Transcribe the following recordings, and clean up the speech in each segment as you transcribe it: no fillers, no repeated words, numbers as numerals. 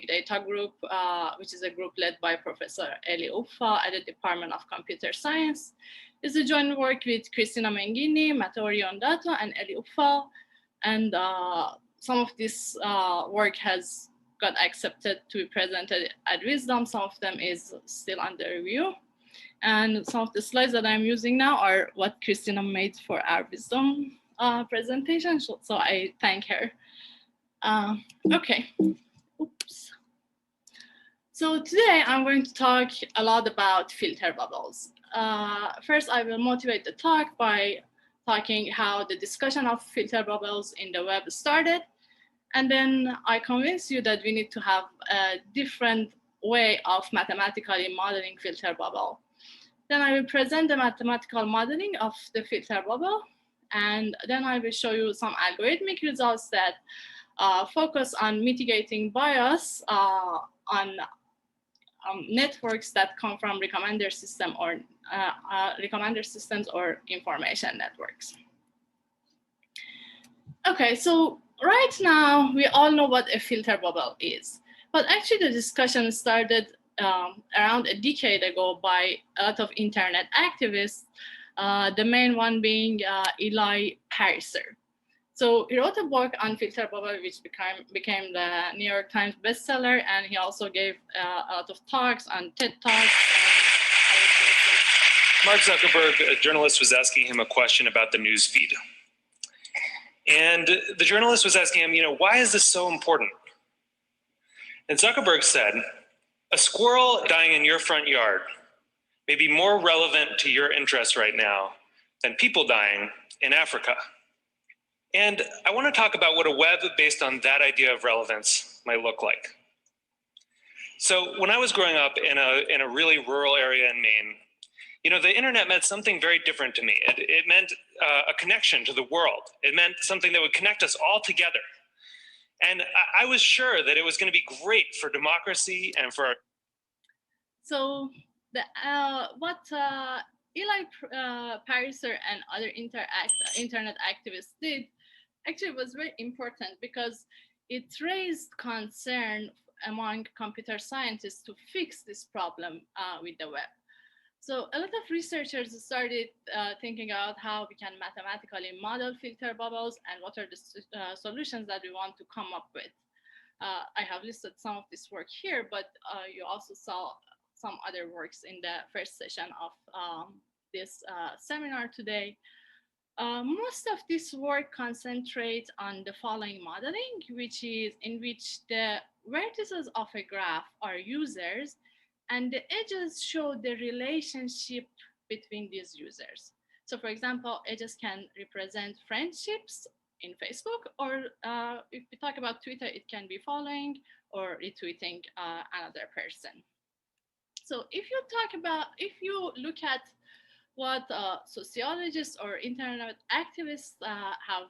data group, which is a group led by Professor Eli Uffa at the Department of Computer Science. It's a joint work with Cristina Menghini, Matteo Riondato, and Eli Uffa. And some of this work has got accepted to be presented at Wisdom. Some of them is still under review. And some of the slides that I'm using now are what Cristina made for our Wisdom presentation. So I thank her. Okay. Oops. So today I'm going to talk a lot about filter bubbles. First, I will motivate the talk by talking how the discussion of filter bubbles in the web started. And then I convince you that we need to have a different way of mathematically modeling filter bubble. Then I will present the mathematical modeling of the filter bubble. And then I will show you some algorithmic results that focus on mitigating bias on networks that come from recommender system or recommender systems or information networks. Okay, so right now we all know what a filter bubble is, but actually the discussion started around a decade ago by a lot of internet activists, the main one being Eli Pariser. So he wrote a book on filter bubble, which became the New York Times bestseller, and he also gave a lot of talks on TED Talks. Mark Zuckerberg, a journalist, was asking him a question about the news feed. And the journalist was asking him, why is this so important? And Zuckerberg said, a squirrel dying in your front yard may be more relevant to your interests right now than people dying in Africa. And I want to talk about what a web based on that idea of relevance might look like. So when I was growing up in a really rural area in Maine, the internet meant something very different to me. It meant a connection to the world. It meant something that would connect us all together. And I was sure that it was going to be great for democracy and for... So what Eli Pariser and other internet activists did actually was very important because it raised concern among computer scientists to fix this problem with the web. So a lot of researchers started thinking about how we can mathematically model filter bubbles and what are the solutions that we want to come up with. I have listed some of this work here, but you also saw some other works in the first session of this seminar today. Most of this work concentrates on the following modeling, which is in which the vertices of a graph are users and the edges show the relationship between these users. So for example, edges can represent friendships in Facebook, or if we talk about Twitter, it can be following or retweeting another person. So if you look at what sociologists or internet activists have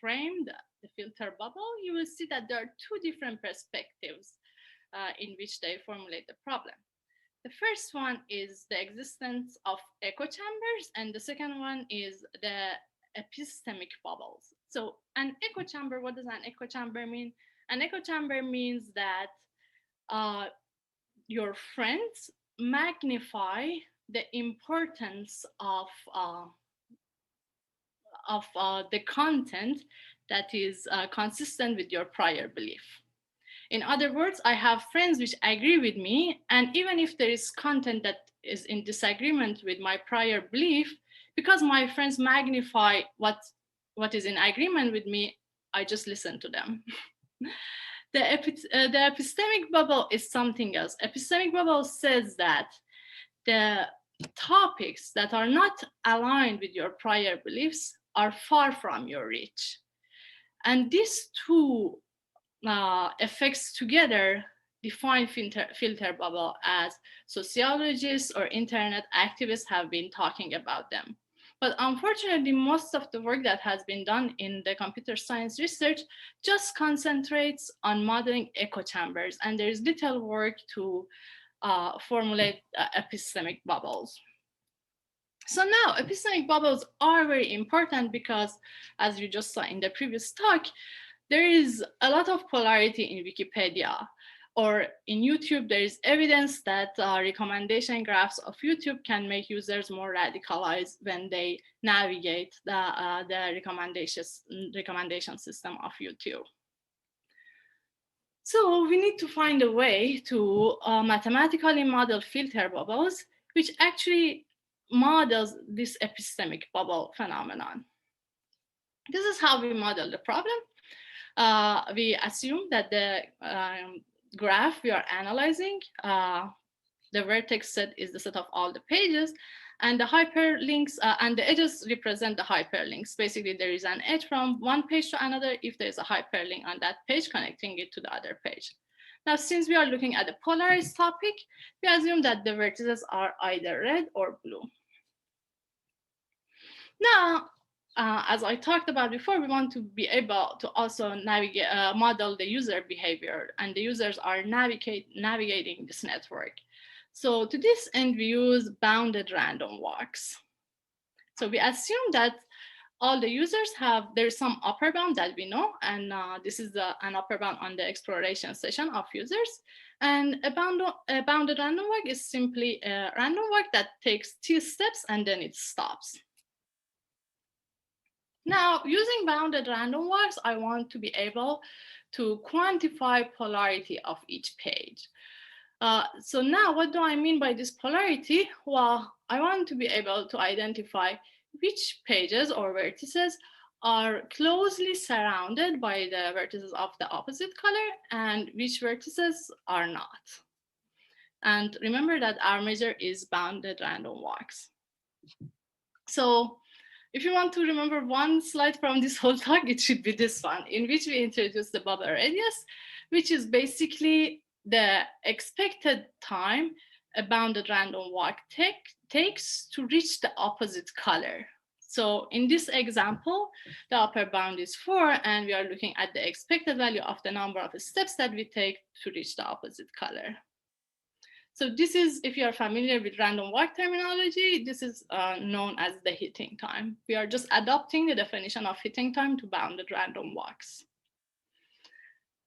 framed the filter bubble, you will see that there are two different perspectives in which they formulate the problem. The first one is the existence of echo chambers, and the second one is the epistemic bubbles. So an echo chamber, what does an echo chamber mean? An echo chamber means that your friends magnify the importance of the content that is consistent with your prior belief. In other words, I have friends which agree with me, and even if there is content that is in disagreement with my prior belief, because my friends magnify what is in agreement with me, I just listen to them. The epistemic bubble is something else. Epistemic bubble says that the topics that are not aligned with your prior beliefs are far from your reach. And these two effects together define filter bubble as sociologists or internet activists have been talking about them. But unfortunately, most of the work that has been done in the computer science research just concentrates on modeling echo chambers, and there's little work to formulate epistemic bubbles. So now epistemic bubbles are very important because, as you just saw in the previous talk, there is a lot of polarity in Wikipedia, or in YouTube, there is evidence that recommendation graphs of YouTube can make users more radicalized when they navigate the recommendation system of YouTube. So we need to find a way to mathematically model filter bubbles, which actually models this epistemic bubble phenomenon. This is how we model the problem. We assume that the graph we are analyzing, the vertex set is the set of all the pages, and the hyperlinks and the edges represent the hyperlinks. Basically, there is an edge from one page to another if there's a hyperlink on that page connecting it to the other page. Now, since we are looking at a polarized topic, we assume that the vertices are either red or blue. Now, as I talked about before, we want to be able to also navigate, model the user behavior, and the users are navigating this network. So to this end, we use bounded random walks. So we assume that all the users there's some upper bound that we know, and this is an upper bound on the exploration session of users. And a bounded random walk is simply a random walk that takes 2 steps and then it stops. Now, using bounded random walks, I want to be able to quantify polarity of each page. So now, what do I mean by this polarity? Well, I want to be able to identify which pages or vertices are closely surrounded by the vertices of the opposite color and which vertices are not. And remember that our measure is bounded random walks. So if you want to remember one slide from this whole talk, it should be this one, in which we introduce the bubble radius, which is basically the expected time a bounded random walk takes to reach the opposite color. So in this example, the upper bound is 4, and we are looking at the expected value of the number of steps that we take to reach the opposite color. So this is, if you are familiar with random walk terminology, this is known as the hitting time. We are just adopting the definition of hitting time to bounded random walks.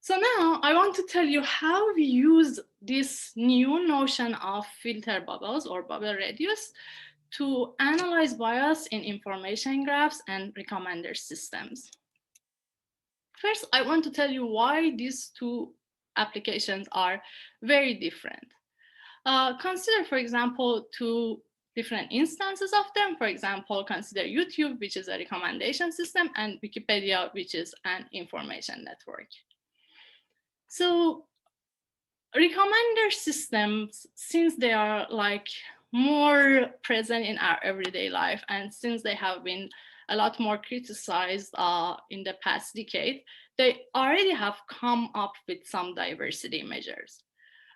So now I want to tell you how we use this new notion of filter bubbles or bubble radius to analyze bias in information graphs and recommender systems. First, I want to tell you why these two applications are very different. Consider, for example, 2 different instances of them. For example, consider YouTube, which is a recommendation system, and Wikipedia, which is an information network. So recommender systems, since they are like more present in our everyday life, and since they have been a lot more criticized in the past decade, they already have come up with some diversity measures.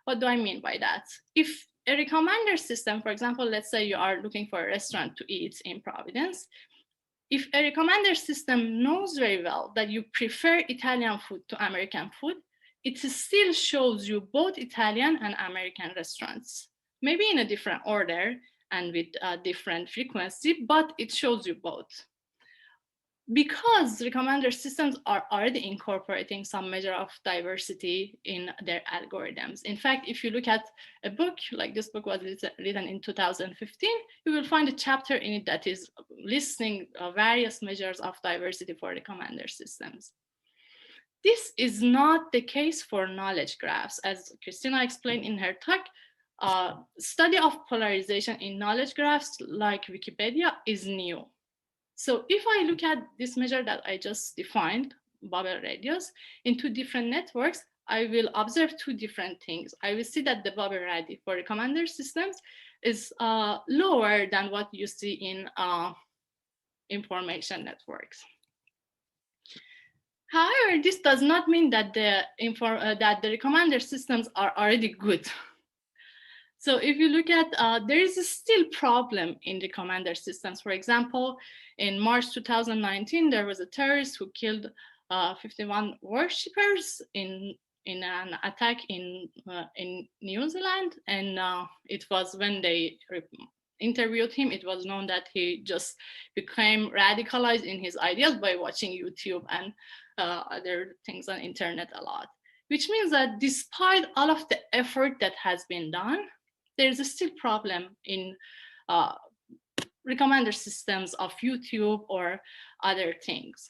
What do I mean by that? If a recommender system, for example, let's say you are looking for a restaurant to eat in Providence, if a recommender system knows very well that you prefer Italian food to American food, it still shows you both Italian and American restaurants, maybe in a different order and with a different frequency, but it shows you both. Because recommender systems are already incorporating some measure of diversity in their algorithms. In fact, if you look at a book, like this book was written in 2015, you will find a chapter in it that is listing various measures of diversity for recommender systems. This is not the case for knowledge graphs. As Christina explained in her talk, study of polarization in knowledge graphs like Wikipedia is new. So if I look at this measure that I just defined, bubble radius, in 2 different networks, I will observe 2 different things. I will see that the bubble radius for recommender systems is lower than what you see in information networks. However, this does not mean that the recommender systems are already good. So if you look at, there is a still problem in recommender systems. For example, in March 2019, there was a terrorist who killed 51 worshippers in an attack in New Zealand. And it was when they interviewed him, it was known that he just became radicalized in his ideas by watching YouTube. And other things on internet a lot, which means that despite all of the effort that has been done, there's a still problem in recommender systems of YouTube or other things.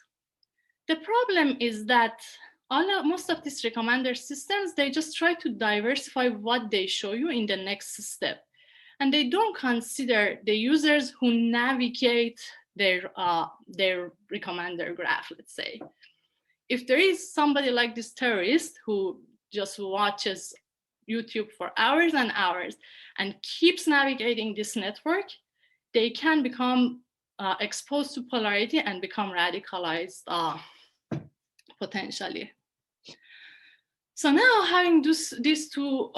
The problem is that most of these recommender systems, they just try to diversify what they show you in the next step. And they don't consider the users who navigate their recommender graph, let's say. If there is somebody like this terrorist who just watches YouTube for hours and hours and keeps navigating this network, they can become exposed to polarity and become radicalized potentially. So now, having these two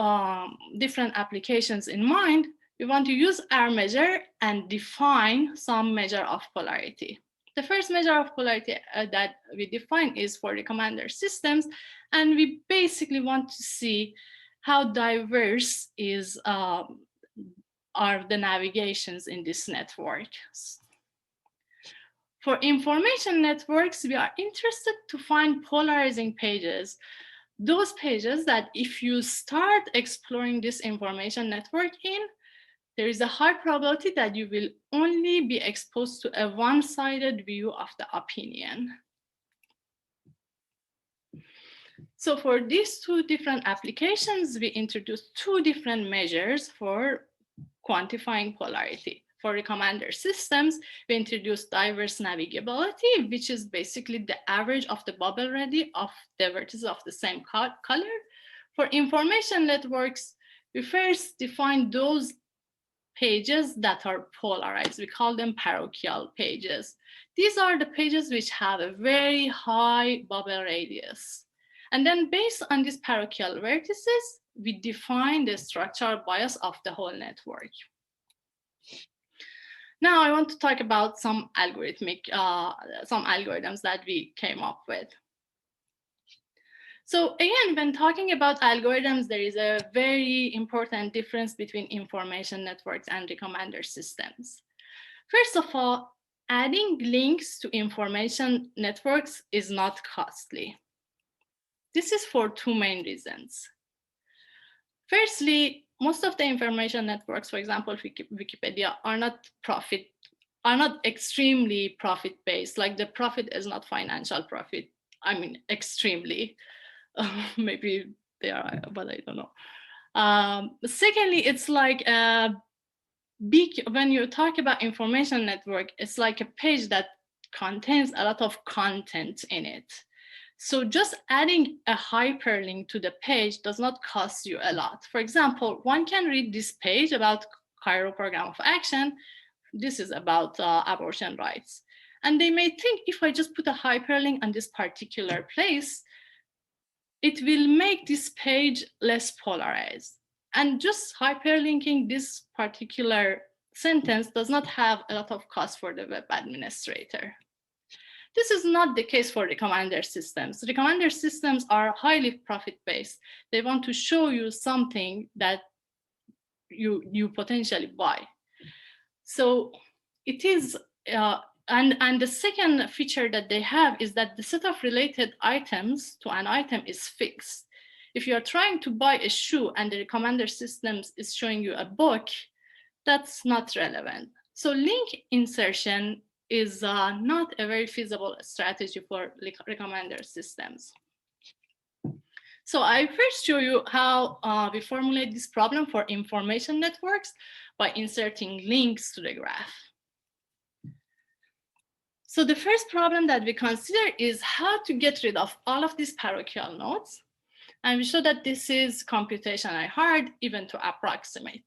different applications in mind, we want to use our measure and define some measure of polarity. The first measure of polarity that we define is for recommender systems, and we basically want to see how diverse are the navigations in this network. For information networks, we are interested to find polarizing pages, those pages that if you start exploring this information network in, there is a high probability that you will only be exposed to a one-sided view of the opinion. So for these two different applications, we introduced two different measures for quantifying polarity. For recommender systems, we introduced diverse navigability, which is basically the average of the bubble radius of the vertices of the same color. For information networks, we first define those pages that are polarized. We call them parochial pages. These are the pages which have a very high bubble radius. And then based on these parochial vertices, we define the structural bias of the whole network. Now I want to talk about some algorithms that we came up with. So again, when talking about algorithms, there is a very important difference between information networks and recommender systems. First of all, adding links to information networks is not costly. This is for two main reasons. Firstly, most of the information networks, for example, Wikipedia, are not extremely profit-based. Like the profit is not financial profit. I mean, extremely. Maybe they are, but I don't know. Secondly, it's like when you talk about information network, it's like a page that contains a lot of content in it. So just adding a hyperlink to the page does not cost you a lot. For example, one can read this page about Cairo Program of Action. This is about abortion rights. And they may think if I just put a hyperlink on this particular place, it will make this page less polarized. And just hyperlinking this particular sentence does not have a lot of cost for the web administrator. This is not the case for recommender systems. Recommender systems are highly profit-based. They want to show you something that you potentially buy. So it is, and the second feature that they have is that the set of related items to an item is fixed. If you're trying to buy a shoe and the recommender systems is showing you a book, that's not relevant. So link insertion is not a very feasible strategy for recommender systems. So I first show you how we formulate this problem for information networks by inserting links to the graph. So the first problem that we consider is how to get rid of all of these parochial nodes. And we show that this is computationally hard even to approximate.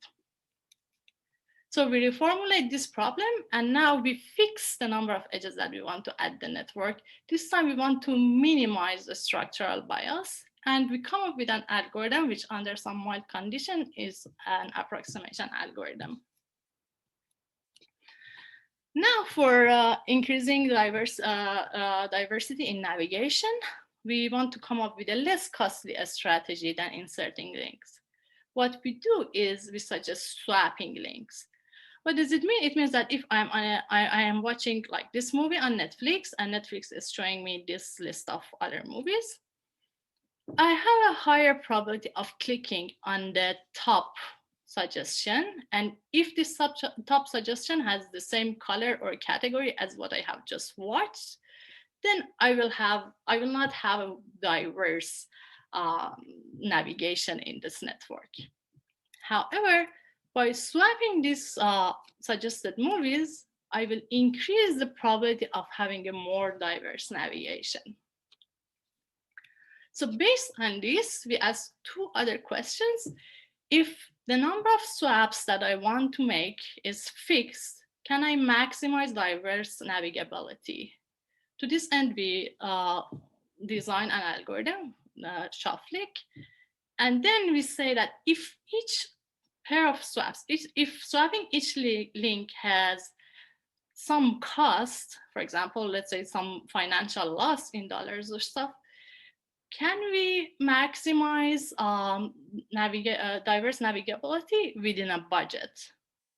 So we reformulate this problem, and now we fix the number of edges that we want to add the network. This time we want to minimize the structural bias, and we come up with an algorithm which under some mild condition is an approximation algorithm. Now for increasing diversity in navigation, we want to come up with a less costly strategy than inserting links. What we do is we suggest swapping links. What does it mean? It means that if I am watching like this movie on Netflix, and Netflix is showing me this list of other movies, I have a higher probability of clicking on the top suggestion. And if this top suggestion has the same color or category as what I have just watched, then I will not have a diverse navigation in this network. However, by swapping these suggested movies, I will increase the probability of having a more diverse navigation. So based on this, we ask two other questions. If the number of swaps that I want to make is fixed, can I maximize diverse navigability? To this end, we design an algorithm, Shufflick, and then we say that if each pair of swaps, if swapping each link has some cost, for example, let's say some financial loss in dollars or stuff, can we maximize diverse navigability within a budget?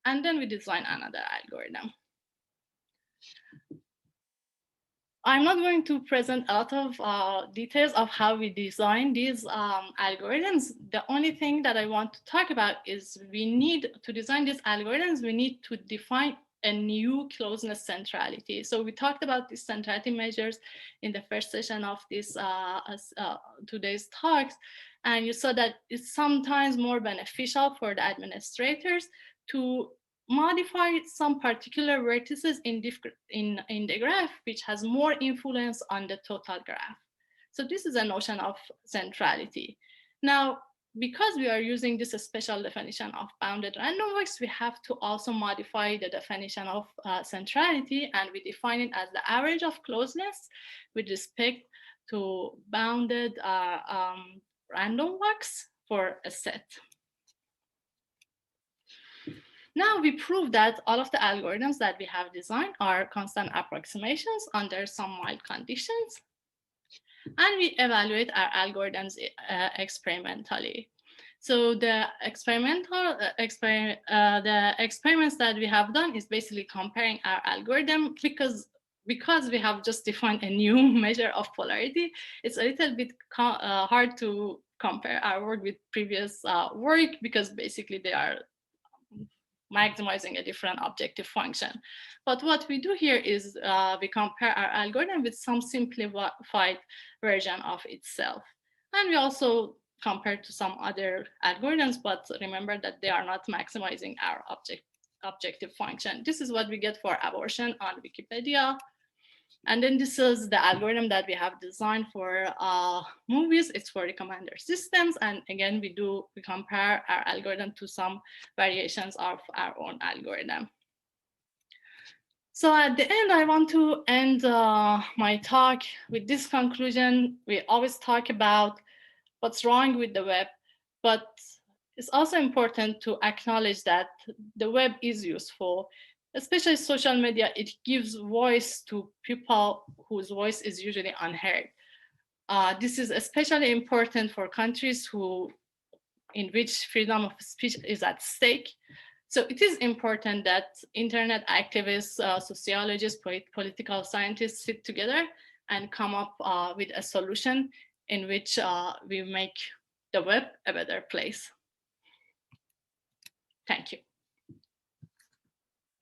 And then we design another algorithm. I'm not going to present a lot of details of how we design these algorithms. The only thing that I want to talk about is we need to design these algorithms, we need to define a new closeness centrality. So we talked about these centrality measures in the first session of this today's talks. And you saw that it's sometimes more beneficial for the administrators to modify some particular vertices in the graph, which has more influence on the total graph. So this is a notion of centrality. Now, because we are using this special definition of bounded random walks, we have to also modify the definition of centrality, and we define it as the average of closeness with respect to bounded random walks for a set. Now we prove that all of the algorithms that we have designed are constant approximations under some mild conditions. And we evaluate our algorithms experimentally. So the experiments that we have done is basically comparing our algorithm because we have just defined a new measure of polarity. It's a little bit hard to compare our work with previous work because basically they are maximizing a different objective function. But what we do here is we compare our algorithm with some simplified version of itself. And we also compare to some other algorithms, but remember that they are not maximizing our objective function. This is what we get for abortion on Wikipedia. And then this is the algorithm that we have designed for movies. It's for recommender systems. And again, we compare our algorithm to some variations of our own algorithm. So at the end, I want to end my talk with this conclusion. We always talk about what's wrong with the web, but it's also important to acknowledge that the web is useful. Especially social media, it gives voice to people whose voice is usually unheard. This is especially important for countries in which freedom of speech is at stake. So it is important that internet activists, sociologists, political scientists sit together and come up with a solution in which we make the web a better place. Thank you.